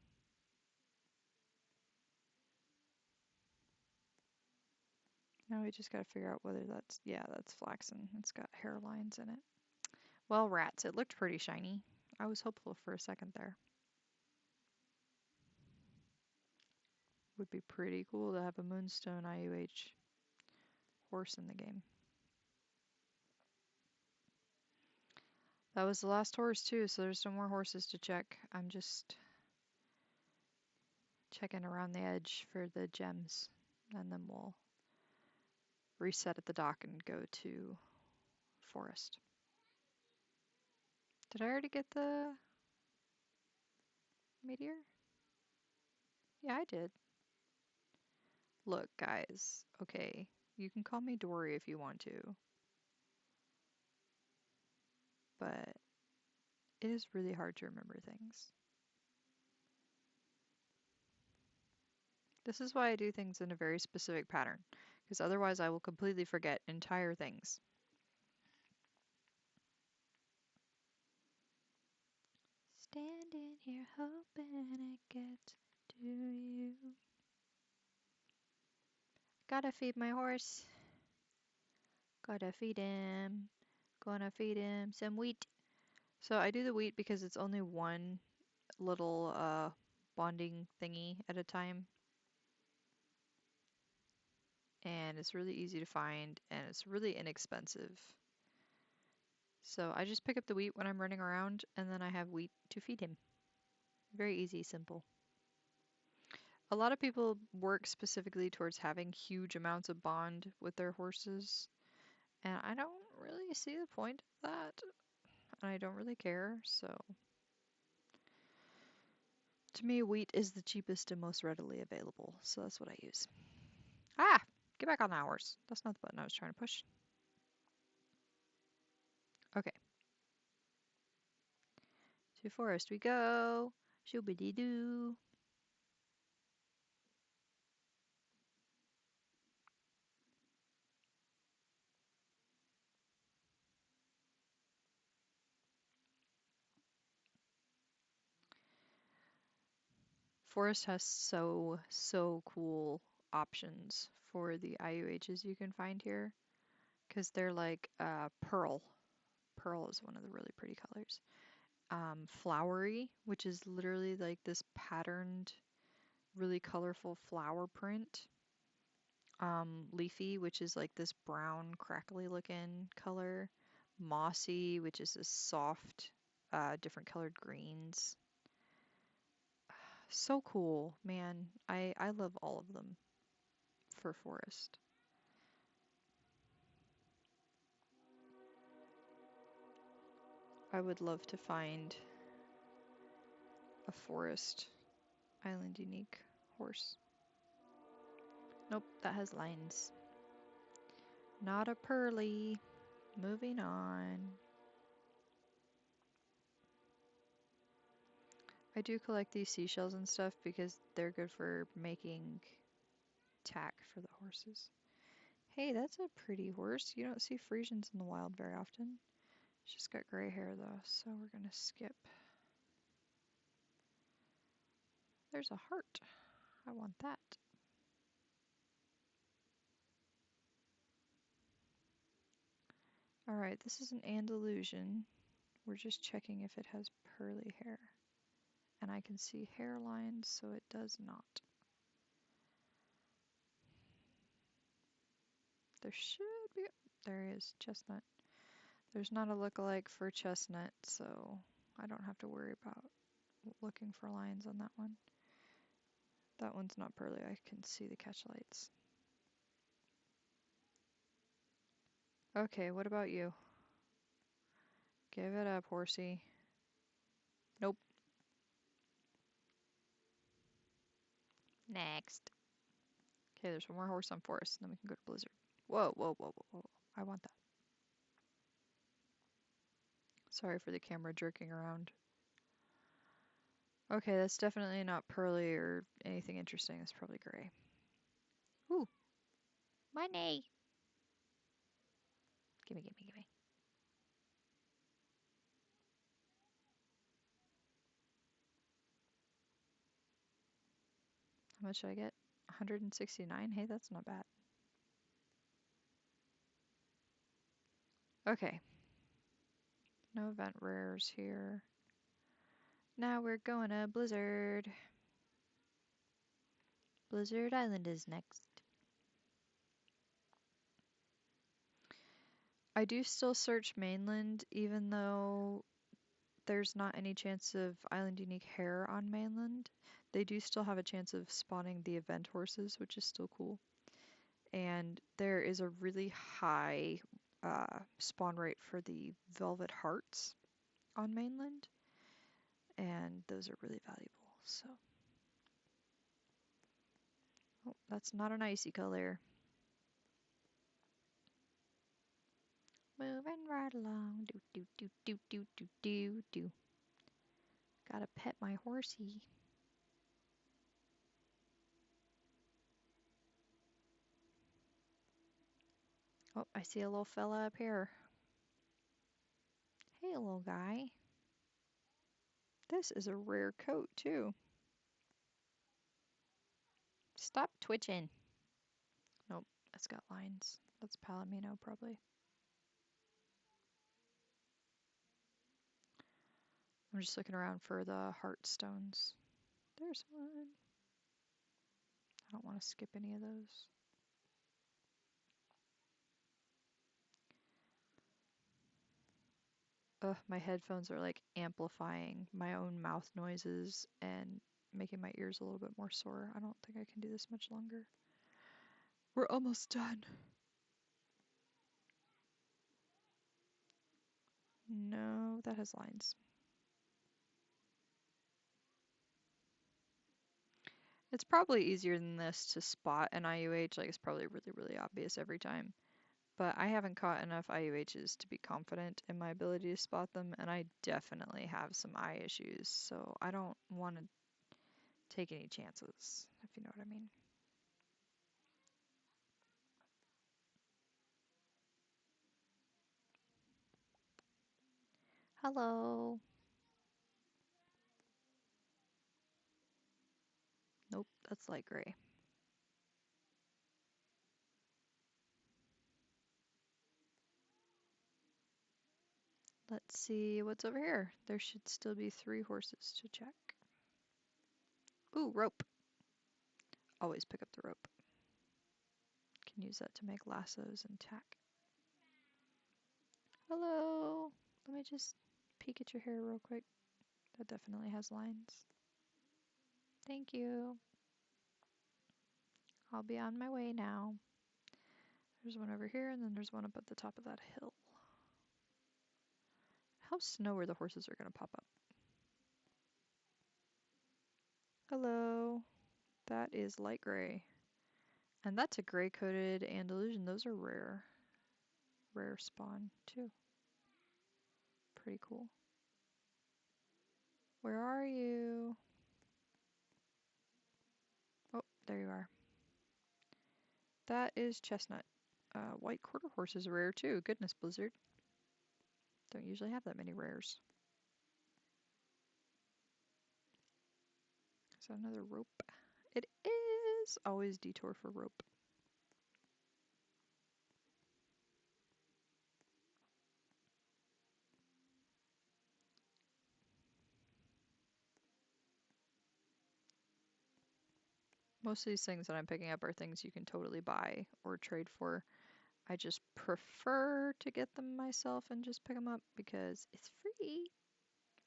Now we just gotta figure out whether that's, yeah, that's flaxen. It's got hairlines in it. Well, rats, it looked pretty shiny. I was hopeful for a second there. Would be pretty cool to have a moonstone IUH horse in the game. That was the last horse too, so there's no more horses to check. I'm just checking around the edge for the gems, and then we'll reset at the dock and go to forest. Did I already get the meteor? Yeah, I did. Look, guys, okay, you can call me Dory if you want to, but it is really hard to remember things. This is why I do things in a very specific pattern, because otherwise I will completely forget entire things. Standing here hoping it gets to you. Gotta feed my horse. Gotta feed him. Gonna feed him some wheat. So I do the wheat because it's only one little bonding thingy at a time. And it's really easy to find and it's really inexpensive. So I just pick up the wheat when I'm running around and then I have wheat to feed him. Very easy, simple. A lot of people work specifically towards having huge amounts of bond with their horses, and I don't really see the point of that. And I don't really care, so to me, wheat is the cheapest and most readily available, so that's what I use. Ah! Get back on the horse. That's not the button I was trying to push. Okay. To forest we go. Shoo-ba-dee-doo. Forest has so cool options for the IUHs you can find here, because they're like pearl. Pearl is one of the really pretty colors. Flowery, which is literally like this patterned, really colorful flower print. Leafy, which is like this brown, crackly looking color. Mossy, which is this soft, different colored greens. So cool, man. I love all of them for forest. I would love to find a forest island unique horse. Nope, that has lines. Not a pearly. Moving on. I do collect these seashells and stuff because they're good for making tack for the horses. Hey, that's a pretty horse. You don't see Frisians in the wild very often. It's just got gray hair though, so we're gonna skip. There's a heart. I want that. Alright, this is an Andalusian. We're just checking if it has pearly hair. And I can see hairlines, so it does not. There should be. There is chestnut. There's not a lookalike for chestnut, so I don't have to worry about looking for lines on that one. That one's not pearly. I can see the catch lights. Okay, what about you? Give it up, horsey. Nope. Next. Okay, there's one more horse on forest, and then we can go to blizzard. Whoa, whoa, whoa, whoa, whoa. I want that. Sorry for the camera jerking around. Okay, that's definitely not pearly or anything interesting. It's probably gray. Ooh. Money. Gimme, gimme, gimme. How much did I get? 169? Hey, that's not bad. Okay. No event rares here. Now we're going to Blizzard. Blizzard Island is next. I do still search mainland, even though there's not any chance of island unique hair on mainland. They do still have a chance of spawning the event horses, which is still cool. And there is a really high spawn rate for the velvet hearts on mainland, and those are really valuable. So, oh, that's not an icy color. Moving right along. Do, do, do, do, do, do, do, do. Gotta pet my horsey. Oh, I see a little fella up here. Hey, little guy. This is a rare coat, too. Stop twitching. Nope, it's got lines. That's Palomino, probably. I'm just looking around for the heart stones. There's one. I don't want to skip any of those. Ugh, my headphones are like amplifying my own mouth noises and making my ears a little bit more sore. I don't think I can do this much longer. We're almost done. No, that has lines. It's probably easier than this to spot an IUH. Like, it's probably really, really obvious every time. But I haven't caught enough IUHs to be confident in my ability to spot them, and I definitely have some eye issues, so I don't want to take any chances, if you know what I mean. Hello. Nope, that's light gray. Let's see what's over here. There should still be 3 horses to check. Ooh, rope. Always pick up the rope. Can use that to make lassos and tack. Hello. Let me just peek at your hair real quick. That definitely has lines. Thank you. I'll be on my way now. There's one over here, and then there's one up at the top of that hill. It helps to know where the horses are going to pop up. Hello. That is light gray. And that's a gray-coated Andalusian. Those are rare. Rare spawn, too. Pretty cool. Where are you? Oh, there you are. That is chestnut. White quarter horse is rare, too. Goodness, Blizzard. Don't usually have that many rares. Is that another rope? It is! Always detour for rope. Most of these things that I'm picking up are things you can totally buy or trade for. I just prefer to get them myself and just pick them up because it's free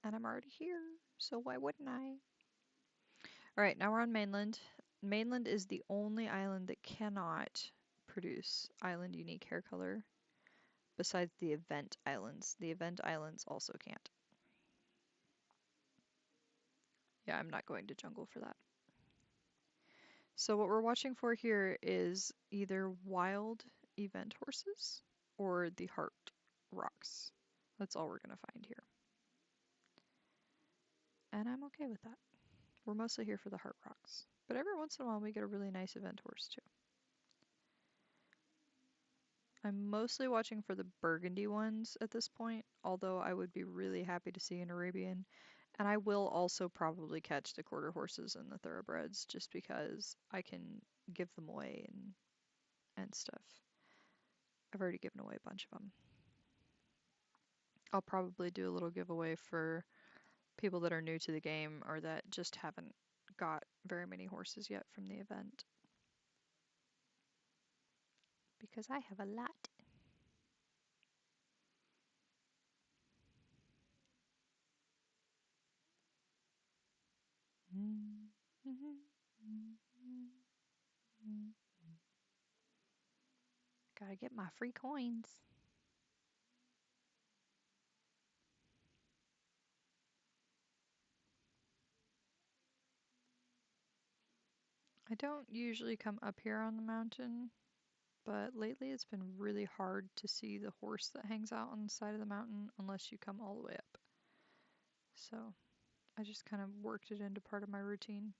and I'm already here, so why wouldn't I? All right, now we're on mainland. Mainland is the only island that cannot produce island unique hair color besides the event islands. The event islands also can't. Yeah, I'm not going to jungle for that. So what we're watching for here is either wild event horses or the heart rocks. That's all we're going to find here. And I'm okay with that. We're mostly here for the heart rocks. But every once in a while we get a really nice event horse too. I'm mostly watching for the burgundy ones at this point, although I would be really happy to see an Arabian. And I will also probably catch the quarter horses and the thoroughbreds just because I can give them away and stuff. I've already given away a bunch of them. I'll probably do a little giveaway for people that are new to the game or that just haven't got very many horses yet from the event. Because I have a lot. Gotta get my free coins. I don't usually come up here on the mountain, but lately it's been really hard to see the horse that hangs out on the side of the mountain unless you come all the way up. So I just kind of worked it into part of my routine.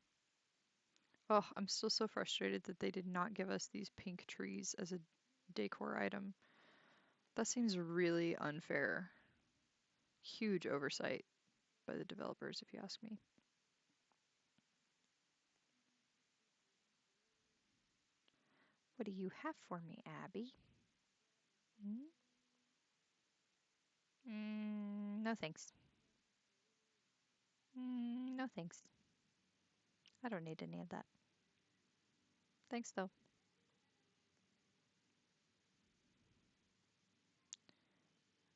Oh, I'm still so frustrated that they did not give us these pink trees as a decor item. That seems really unfair. Huge oversight by the developers, if you ask me. What do you have for me, Abby? Hmm? No thanks. No thanks. I don't need any of that. Thanks, though.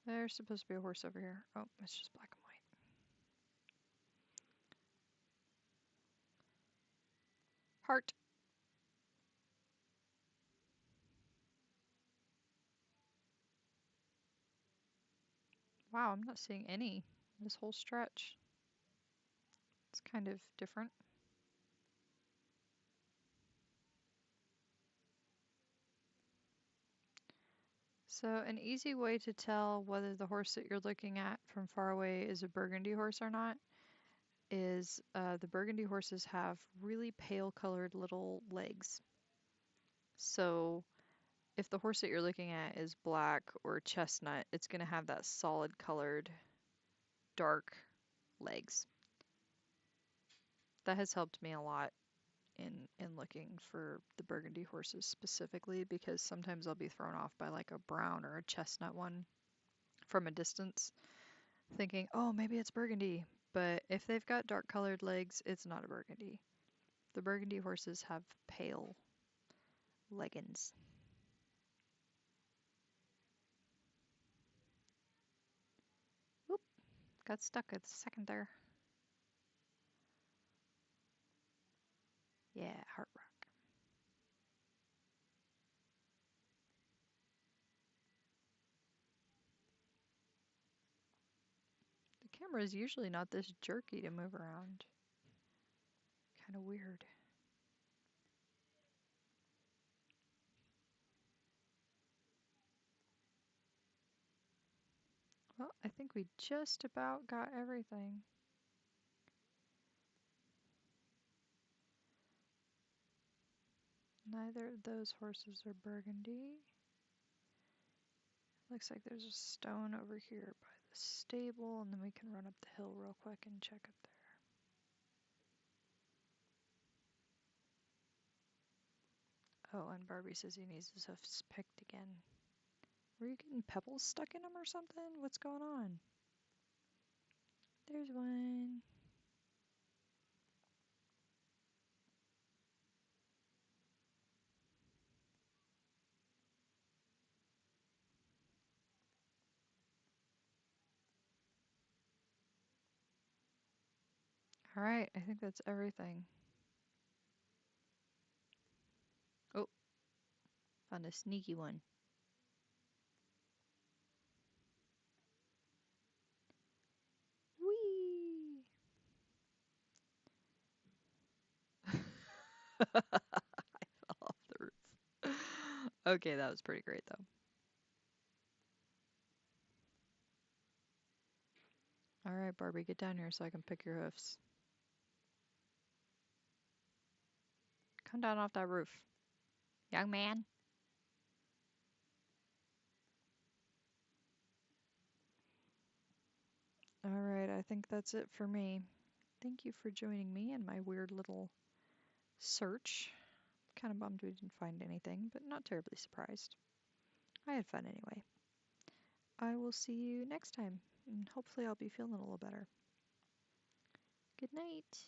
There's supposed to be a horse over here. Oh, it's just black and white. Heart. Wow, I'm not seeing any this whole stretch. It's kind of different. So an easy way to tell whether the horse that you're looking at from far away is a burgundy horse or not is the burgundy horses have really pale colored little legs. So if the horse that you're looking at is black or chestnut, it's going to have that solid colored dark legs. That has helped me a lot in looking for the burgundy horses specifically because sometimes I'll be thrown off by like a brown or a chestnut one from a distance thinking, "Oh, maybe it's burgundy." But if they've got dark colored legs, it's not a burgundy. The burgundy horses have pale leggings. Oop, got stuck at the second there. Yeah, heart rock. The camera is usually not this jerky to move around. Kind of weird. Well, I think we just about got everything. Neither of those horses are burgundy. Looks like there's a stone over here by the stable, and then we can run up the hill real quick and check up there. Oh, and Barbie says he needs his hoofs picked again. Were you getting pebbles stuck in them or something? What's going on? There's one. Alright, I think that's everything. Oh, found a sneaky one. Whee! I fell off the roof. Okay, that was pretty great though. Alright, Barbie, get down here so I can pick your hoofs. Come down off that roof. Young man. Alright, I think that's it for me. Thank you for joining me in my weird little search. Kind of bummed we didn't find anything, but not terribly surprised. I had fun anyway. I will see you next time, and hopefully I'll be feeling a little better. Good night.